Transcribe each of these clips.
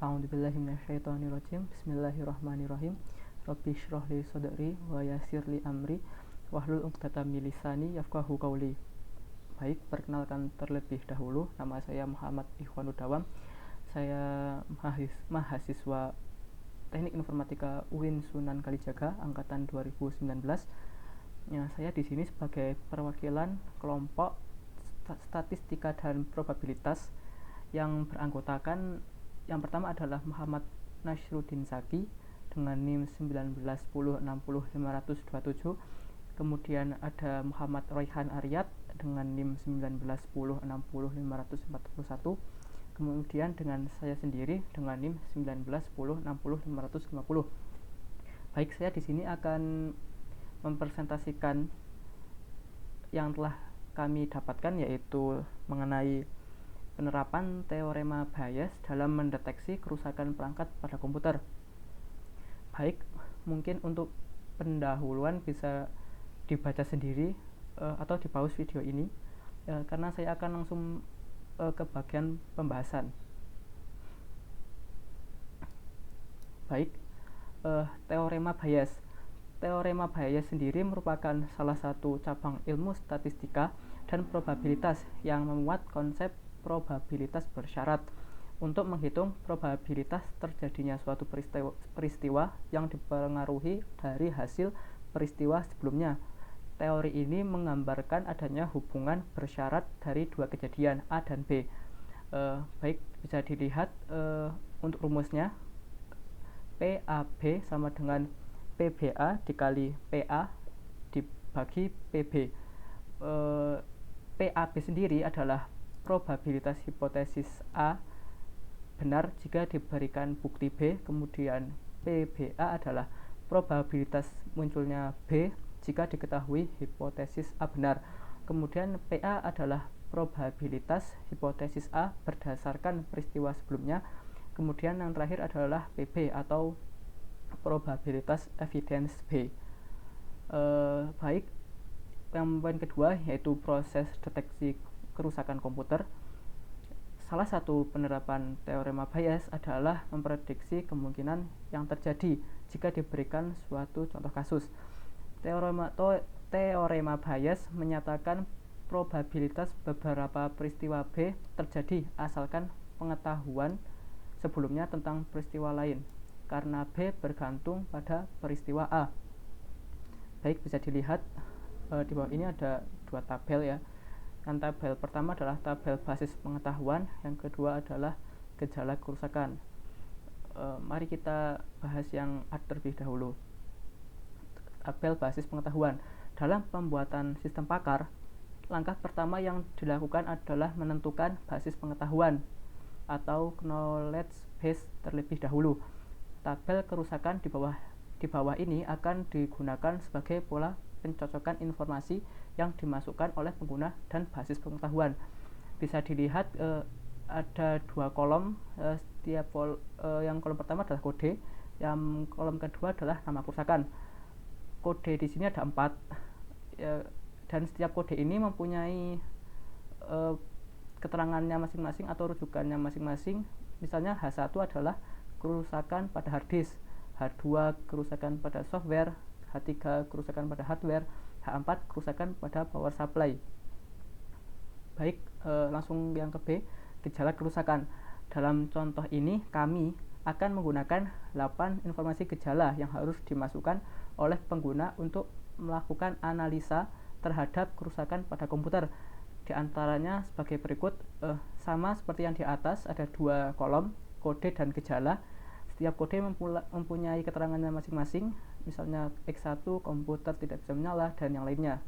A'udzubillahi minasyaitonirrajim. Bismillahirrahmanirrahim. Rabbi shrah li sadri wa yassir li amri wahlul 'uqdatam min lisani yafqahu qawli. Baik, perkenalkan terlebih dahulu, nama saya Muhammad Ikhwanul Dawam. Saya mahasiswa Teknik Informatika UIN Sunan Kalijaga angkatan 2019. Ya, saya di sini sebagai perwakilan kelompok statistika dan probabilitas yang beranggotakan, yang pertama adalah Muhammad Nasruddin Zaki dengan NIM 1910600527. Kemudian ada Muhammad Royhan Aryat dengan NIM 1910600541. Kemudian dengan saya sendiri dengan NIM 1910600550. Baik, saya di sini akan mempresentasikan yang telah kami dapatkan, yaitu mengenai penerapan teorema Bayes dalam mendeteksi kerusakan perangkat pada komputer. Baik, mungkin untuk pendahuluan bisa dibaca sendiri atau di pause video ini, karena saya akan langsung ke bagian pembahasan. Baik, teorema Bayes. Teorema Bayes sendiri merupakan salah satu cabang ilmu statistika dan probabilitas yang memuat konsep probabilitas bersyarat untuk menghitung probabilitas terjadinya suatu peristiwa yang dipengaruhi dari hasil peristiwa sebelumnya. Teori ini menggambarkan adanya hubungan bersyarat dari dua kejadian A dan B. Baik, bisa dilihat untuk rumusnya, PAB sama dengan PBA dikali PA dibagi PB. PAB sendiri adalah probabilitas hipotesis A benar jika diberikan bukti B. Kemudian PBA adalah probabilitas munculnya B jika diketahui hipotesis A benar. Kemudian PA adalah probabilitas hipotesis A berdasarkan peristiwa sebelumnya. Kemudian yang terakhir adalah PB atau probabilitas evidence B. Baik, yang poin kedua yaitu proses deteksi kerusakan komputer. Salah satu penerapan teorema Bayes adalah memprediksi kemungkinan yang terjadi jika diberikan suatu contoh kasus. Teorema Bayes menyatakan probabilitas beberapa peristiwa B terjadi asalkan pengetahuan sebelumnya tentang peristiwa lain, karena B bergantung pada peristiwa A. Baik, bisa dilihat di bawah ini ada dua tabel ya. Yang tabel pertama adalah tabel basis pengetahuan, yang kedua adalah gejala kerusakan. Mari kita bahas yang A terlebih dahulu. Tabel basis pengetahuan. Dalam pembuatan sistem pakar, langkah pertama yang dilakukan adalah menentukan basis pengetahuan atau knowledge base terlebih dahulu. Tabel kerusakan di bawah ini akan digunakan sebagai pola pencocokan informasi yang dimasukkan oleh pengguna dan basis pengetahuan. Bisa dilihat ada dua kolom. Yang kolom pertama adalah kode, yang kolom kedua adalah nama kerusakan. Kode di sini ada 4 dan setiap kode ini mempunyai keterangannya masing-masing atau rujukannya masing-masing. Misalnya H1 adalah kerusakan pada hard disk, H2 kerusakan pada software, H3 kerusakan pada hardware, H4 kerusakan pada power supply. Baik, langsung yang ke B, gejala kerusakan. Dalam contoh ini kami akan menggunakan 8 informasi gejala yang harus dimasukkan oleh pengguna untuk melakukan analisa terhadap kerusakan pada komputer. Di antaranya sebagai berikut, sama seperti yang di atas, ada dua kolom, kode dan gejala. Setiap kode mempunyai keterangannya masing-masing, misalnya X1 komputer tidak bisa menyala dan yang lainnya.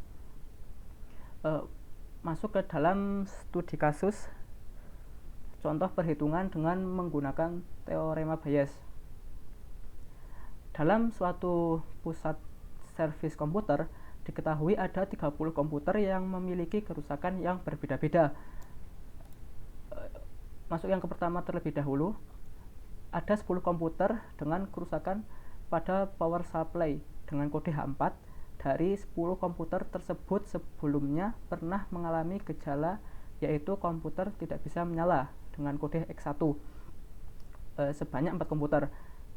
Masuk ke dalam studi kasus contoh perhitungan dengan menggunakan teorema Bayes. Dalam suatu pusat servis komputer diketahui ada 30 komputer yang memiliki kerusakan yang berbeda-beda. Masuk yang ke pertama terlebih dahulu. Ada 10 komputer dengan kerusakan pada power supply dengan kode H4. Dari 10 komputer tersebut sebelumnya pernah mengalami gejala, yaitu komputer tidak bisa menyala dengan kode X1. sebanyak 4 komputer,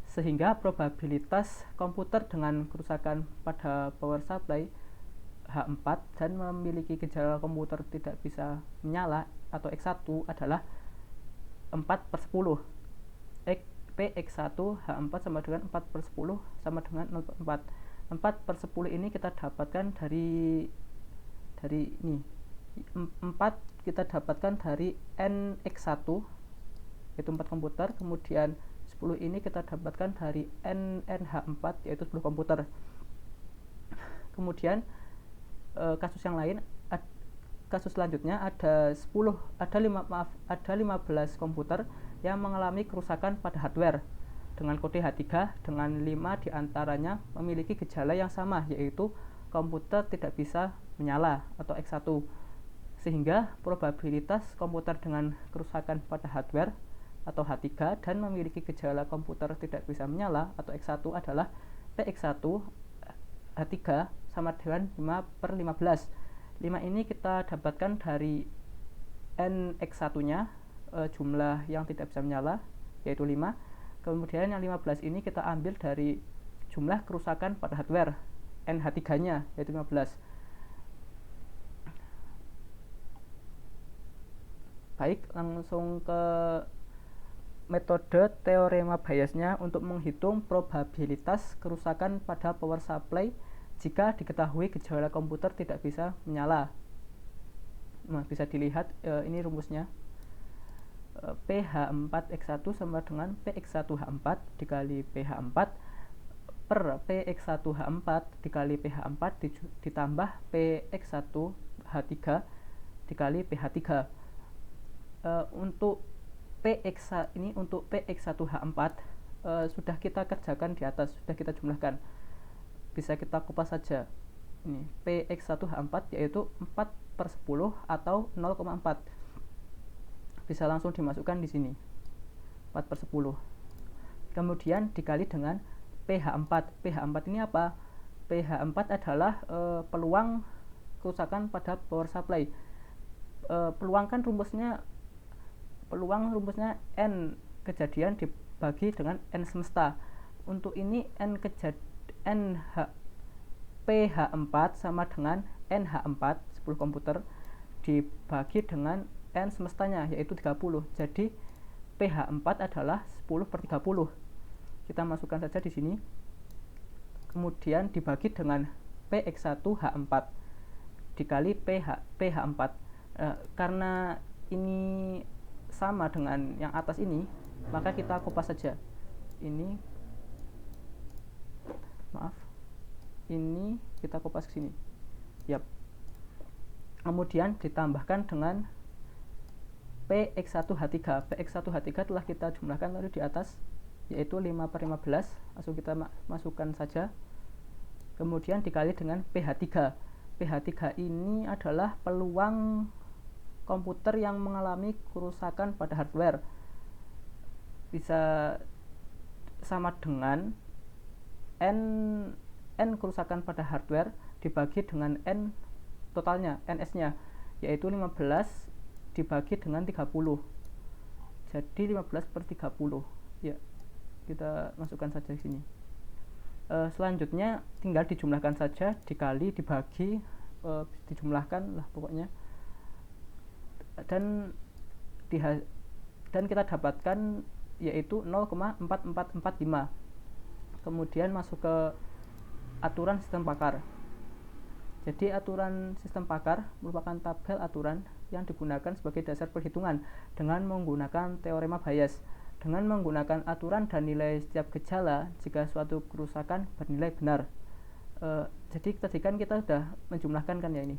sehingga probabilitas komputer dengan kerusakan pada power supply H4 dan memiliki gejala komputer tidak bisa menyala atau X1 adalah 4/10. PX1 H4 sama dengan 4/10 sama dengan 0/4. 4/10 ini kita dapatkan dari ini. 4 kita dapatkan dari NX1 yaitu 4 komputer, kemudian 10 ini kita dapatkan dari NH4 yaitu 10 komputer. Kemudian kasus yang lain, kasus selanjutnya ada 15 komputer yang mengalami kerusakan pada hardware dengan kode H3, dengan 5 diantaranya memiliki gejala yang sama, yaitu komputer tidak bisa menyala atau X1, sehingga probabilitas komputer dengan kerusakan /pada hardware atau H3 dan memiliki gejala komputer tidak bisa menyala atau X1 adalah PX1 H3 sama dengan 5/15. 5 ini kita dapatkan dari NX1 nya, jumlah yang tidak bisa menyala yaitu 5. Kemudian yang 15 ini kita ambil dari jumlah kerusakan pada hardware NH3 nya yaitu 15. Baik, langsung ke metode teorema Bayes-nya untuk menghitung probabilitas kerusakan pada power supply jika diketahui gejala komputer tidak bisa menyala. Nah, bisa dilihat ini rumusnya. PH4X1 sama dengan PX1H4 dikali PH4 per PX1H4 dikali PH4 ditambah PX1H3 dikali PH3. Untuk PX1H4 sudah kita kerjakan di atas, sudah kita jumlahkan. Bisa kita kupas saja. Ini PX1H4 yaitu 4/10 atau 0,4. Bisa langsung dimasukkan di sini. 4/10. Kemudian dikali dengan PH4. PH4 ini apa? PH4 adalah peluang kerusakan pada power supply. Peluang rumusnya N kejadian dibagi dengan N semesta. Untuk ini PH4 sama dengan NH4 10 komputer dibagi dengan N semestanya yaitu 30. Jadi PH4 adalah 10/30. Kita masukkan saja di sini. Kemudian dibagi dengan PX1H4 dikali PH4. Karena ini sama dengan yang atas ini, maka kita kupas saja. Ini kita kupas ke sini. Yap. Kemudian ditambahkan dengan PX1H3. PX1H3 telah kita jumlahkan tadi di atas, yaitu 5/15. Langsung kita masukkan saja. Kemudian dikali dengan PH3. PH3 ini adalah peluang komputer yang mengalami kerusakan pada hardware. Bisa sama dengan N kerusakan pada hardware dibagi dengan N totalnya, NS-nya, yaitu 15 dibagi dengan 30. Jadi 15/30. Ya, kita masukkan saja di sini. Selanjutnya tinggal dijumlahkan saja, dikali, dibagi, dijumlahkan lah pokoknya. Dan kita dapatkan yaitu 0,4445. Kemudian masuk ke aturan sistem Pakar. Jadi aturan sistem Pakar merupakan tabel aturan yang digunakan sebagai dasar perhitungan dengan menggunakan teorema Bayes. Dengan menggunakan aturan dan nilai setiap gejala jika suatu kerusakan bernilai benar. Jadi tadi kan kita sudah menjumlahkan kan ya ini.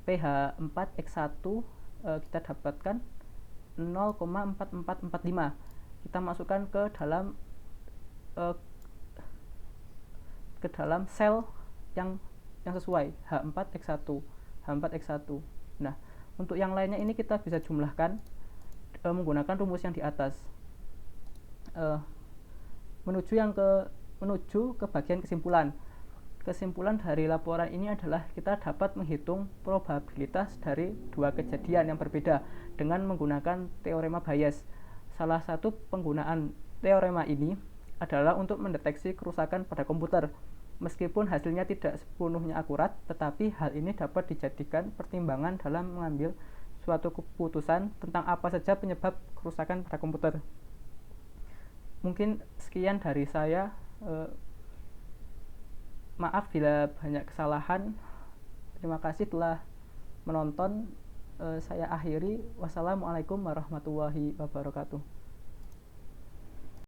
PH4X1 kita dapatkan 0,4445. Kita masukkan ke dalam sel yang sesuai, H4X1. Nah, untuk yang lainnya ini kita bisa jumlahkan menggunakan rumus yang di atas. Menuju ke bagian kesimpulan. Kesimpulan dari laporan ini adalah kita dapat menghitung probabilitas dari dua kejadian yang berbeda dengan menggunakan teorema Bayes. Salah satu penggunaan teorema ini adalah untuk mendeteksi kerusakan pada komputer. Meskipun hasilnya tidak sepenuhnya akurat, tetapi hal ini dapat dijadikan pertimbangan dalam mengambil suatu keputusan tentang apa saja penyebab kerusakan pada komputer. Mungkin sekian dari saya. Maaf bila banyak kesalahan. Terima kasih telah menonton. Saya akhiri. Wassalamualaikum warahmatullahi wabarakatuh.